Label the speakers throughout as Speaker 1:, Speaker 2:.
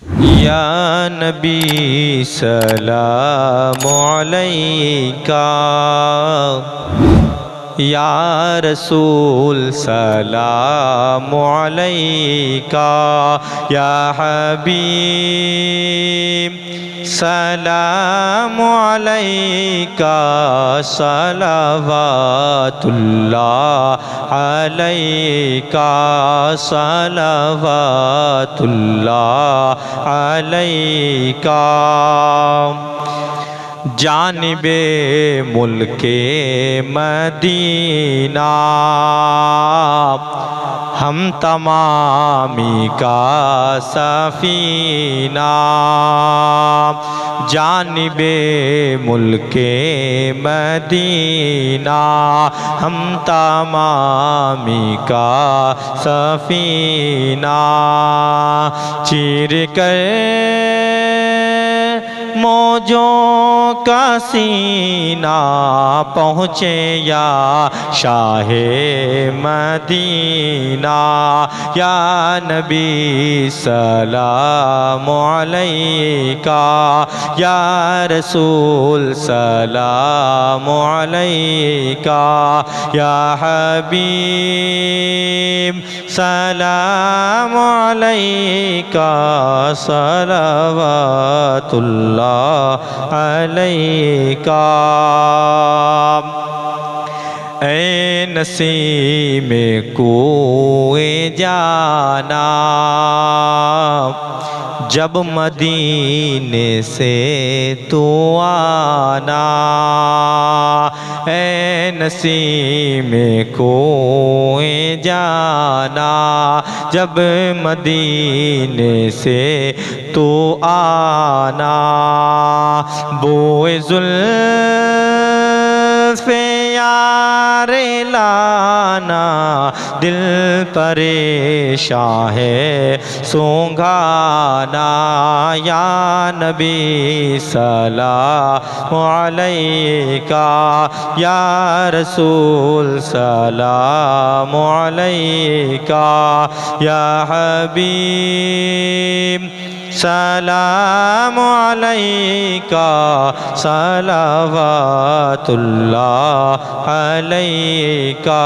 Speaker 1: या नबी सलाम अलैका, या रसूल सलाम अलैका, या हबीब सलाम अलैका, सलावतुल्लाह अलैका, सलावतुल्लाह अलैका। जानिबे मुल्के मदीना हम तमामी का सफीना, जानिबे मुल्के मदीना हम तमामी का सफीना। चीर कर मौजों का सीना पहुँचे या शाहे मदीना, या नबी सलाम अलैका, या रसूल सलाम अलैका, या हबीब सलाम अलैका, सलावतुल्लाह अलैका। ऐ नसीम कोए जाना जब मदीने से तू आना, ऐ नसीम कोए जाना जब मदीने से तू आना। बोए ज़ुल्फ़े यारे लाना दिल परेशान है सोंगाना, या नबी सलाम अलैका, या रसूल सलाम अलैका, या हबीब सलाम अलैका, सलावतुल्लाह अलैका,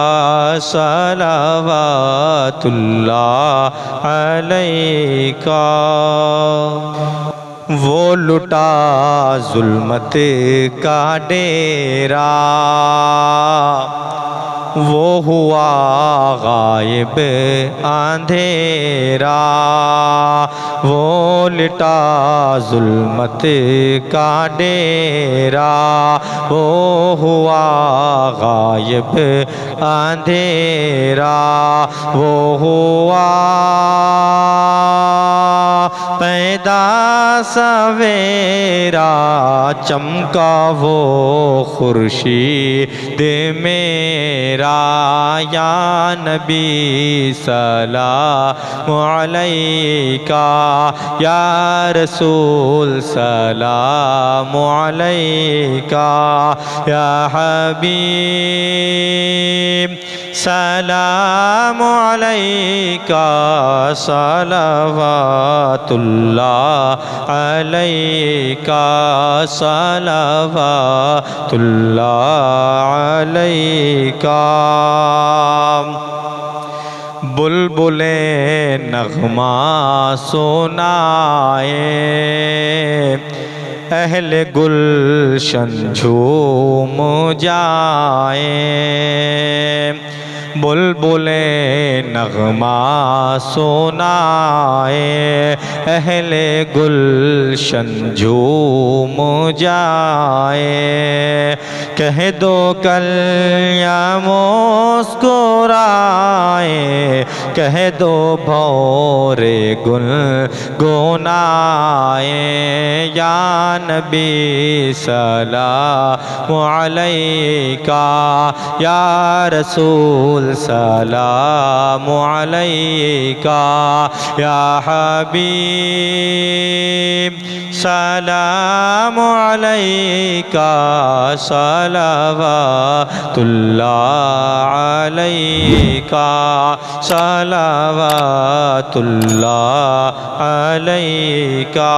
Speaker 1: सलावतुल्लाह अलैका। वो लुटा जुल्मत का डेरा, वो हुआ गायब अंधेरा, वो लिटा जुल्मत का डेरा, वो हुआ गायब अंधेरा, वो हुआ पैदा सवेरा, चमका वो खुर्शीद मेरा, या नबी सलाम अलैका, या रसूल सलाम अलैका, या हबीब सलाम अलैका, सलावतुल्लाह अलैका, सलावतुल्लाह अलैका। बुलबुले नग़मा सुनाए, अहले गुलशन झूम जाए, बुलबुले नग़मा सुनाए, अहले गुलशन झूम जाए। कह दो कल या मुस्कुराए, कह दो भौरे गुल गुनाए, या नबी सलाम अलैका, या रसूल सलाम अलैका, या हबीब सलाम अलैका सलावतुल्लाह अलैका सलावतुल्लाह अलैका।